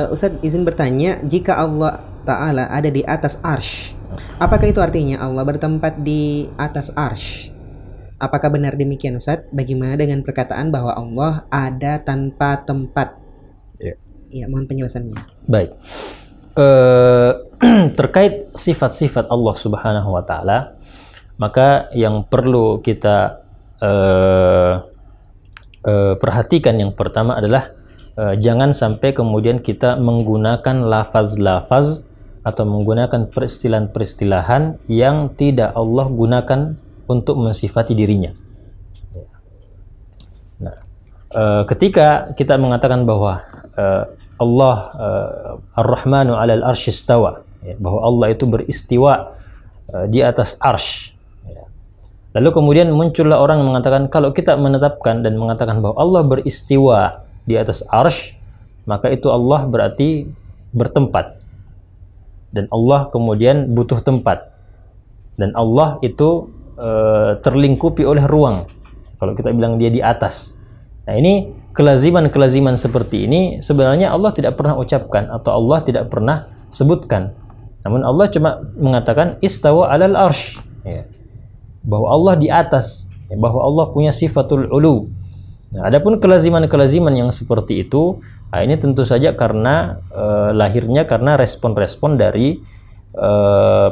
Ustadz izin bertanya, jika Allah Ta'ala ada di atas arsh, apakah itu artinya Allah bertempat di atas arsh? Apakah benar demikian Ustadz? Bagaimana dengan perkataan bahwa Allah ada tanpa tempat? Ya, mohon penjelasannya. Baik. Terkait sifat-sifat Allah Subhanahu wa Ta'ala, maka yang perlu kita perhatikan yang pertama adalah jangan sampai kemudian kita menggunakan lafaz-lafaz atau menggunakan peristilahan-peristilahan yang tidak Allah gunakan untuk mensifati dirinya. Nah, ketika kita mengatakan bahwa Allah Ar-Rahmanu 'alal arsy istawa, bahwa Allah itu beristiwa di atas arsy. Lalu kemudian muncullah orang yang mengatakan kalau kita menetapkan dan mengatakan bahwa Allah beristiwa di atas arsy, maka itu Allah berarti bertempat. Dan Allah kemudian butuh tempat. Dan Allah itu terlingkupi oleh ruang. Kalau kita bilang dia di atas. Nah, ini kelaziman-kelaziman seperti ini sebenarnya Allah tidak pernah ucapkan atau Allah tidak pernah sebutkan. Namun Allah cuma mengatakan istawa 'alal arsy, ya, bahwa Allah di atas, ya, bahwa Allah punya sifatul ulu. Nah, adapun kelaziman-kelaziman yang seperti itu, nah ini tentu saja karena lahirnya karena respon-respon dari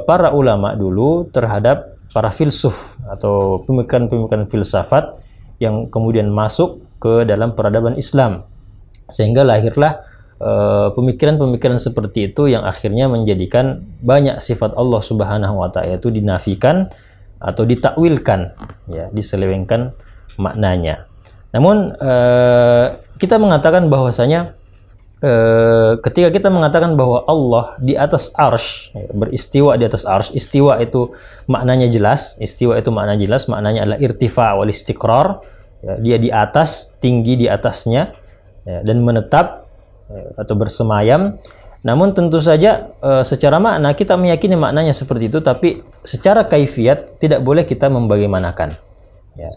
para ulama dulu terhadap para filsuf atau pemikiran-pemikiran filsafat yang kemudian masuk ke dalam peradaban Islam, sehingga lahirlah pemikiran-pemikiran seperti itu yang akhirnya menjadikan banyak sifat Allah Subhanahu wa Ta'ala itu dinafikan atau ditakwilkan, ya, diselewengkan maknanya. Namun kita mengatakan bahwasanya ketika kita mengatakan bahwa Allah di atas arsy, ya, beristiwa di atas arsy, istiwa itu maknanya jelas, maknanya adalah irtifa wal istiqrar, ya, dia di atas, tinggi di atasnya, ya, dan menetap, ya, atau bersemayam. Namun tentu saja secara makna kita meyakini maknanya seperti itu, tapi secara kaifiat tidak boleh kita membagaimanakan, ya.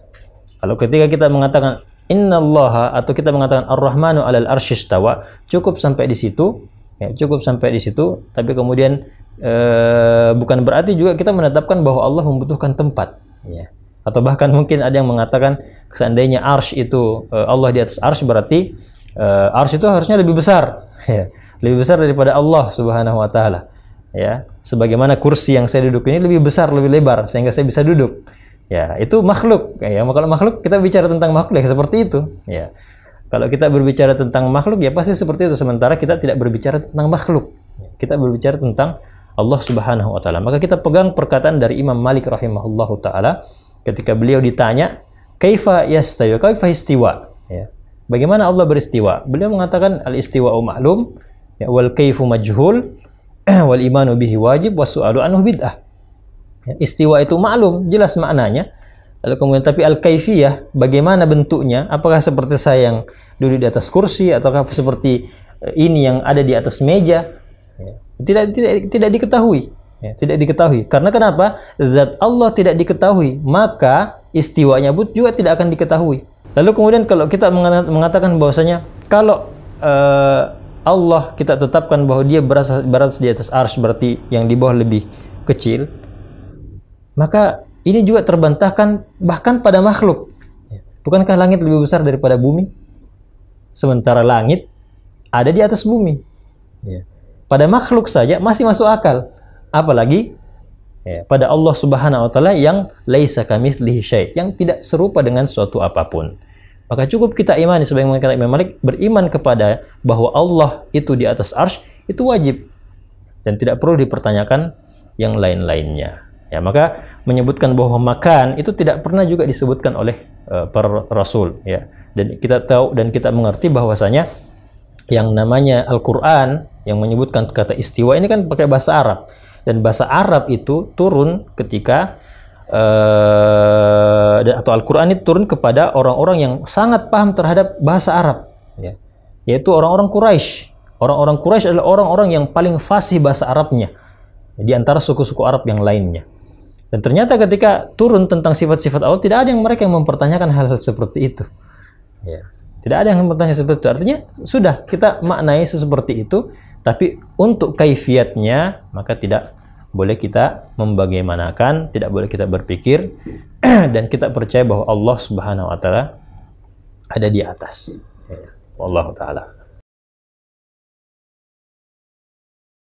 Kalau ketika kita mengatakan innallaha atau kita mengatakan ar-rahmanu 'alal arsy istawa, cukup sampai di situ, ya, cukup sampai di situ. Tapi kemudian bukan berarti juga kita menetapkan bahwa Allah membutuhkan tempat, ya. Atau bahkan mungkin ada yang mengatakan seandainya arsy itu Allah di atas arsy, berarti arsy itu harusnya lebih besar, ya, lebih besar daripada Allah Subhanahu wa Ta'ala, ya. Sebagaimana kursi yang saya duduk ini lebih besar, lebih lebar sehingga saya bisa duduk. Ya, itu makhluk, ya. Kalau makhluk kita bicara tentang makhluk ya seperti itu, ya. Kalau kita berbicara tentang makhluk ya pasti seperti itu, sementara kita tidak berbicara tentang makhluk. Kita berbicara tentang Allah Subhanahu wa Ta'ala. Maka kita pegang perkataan dari Imam Malik rahimahullahu taala ketika beliau ditanya, "Kaifa yastawi? Kaifa istiwa?" Ya. Bagaimana Allah beristiwa? Beliau mengatakan al-istiwa'u ma'lum, ya, wal kaifu majhul, wal imanu bihi wajib, was-su'alu anhu bid'ah. Istiwa itu maklum, jelas maknanya. Lalu kemudian tapi al-kaifiyah, bagaimana bentuknya? Apakah seperti saya yang duduk di atas kursi ataukah seperti ini yang ada di atas meja? Tidak diketahui. Ya, tidak diketahui. Karena kenapa? Zat Allah tidak diketahui, maka istiwanya juga tidak akan diketahui. Lalu kemudian kalau kita mengatakan bahwasanya kalau Allah kita tetapkan bahwa dia berada di atas arsy, berarti yang di bawah lebih kecil, maka ini juga terbantahkan bahkan pada makhluk. Bukankah langit lebih besar daripada bumi? Sementara langit ada di atas bumi. Ya. Pada makhluk saja masih masuk akal. Apalagi, ya, pada Allah Subhanahu wa Ta'ala yang laisa kamitslihi syai', yang tidak serupa dengan suatu apapun. Maka cukup kita imani sebagaimana kata Imam Malik, beriman kepada bahwa Allah itu di atas arsy itu wajib dan tidak perlu dipertanyakan yang lain-lainnya. Ya, maka menyebutkan bahwa makan itu tidak pernah juga disebutkan oleh para rasul, ya. Dan kita tahu dan kita mengerti bahwasanya yang namanya Al-Qur'an yang menyebutkan kata istiwa ini kan pakai bahasa Arab, dan bahasa Arab itu turun ketika atau Al-Qur'an itu turun kepada orang-orang yang sangat paham terhadap bahasa Arab, ya. Yaitu orang-orang Quraisy. Orang-orang Quraisy adalah orang-orang yang paling fasih bahasa Arabnya di antara suku-suku Arab yang lainnya. Dan ternyata ketika turun tentang sifat-sifat Allah, tidak ada yang mereka yang mempertanyakan hal-hal seperti itu. Ya. Tidak ada yang bertanya seperti itu. Artinya sudah kita maknai seperti itu, tapi untuk kaifiatnya maka tidak boleh kita membagaimanakan, tidak boleh kita berpikir dan kita percaya bahwa Allah Subhanahu wa taala ada di atas. Wallahu taala.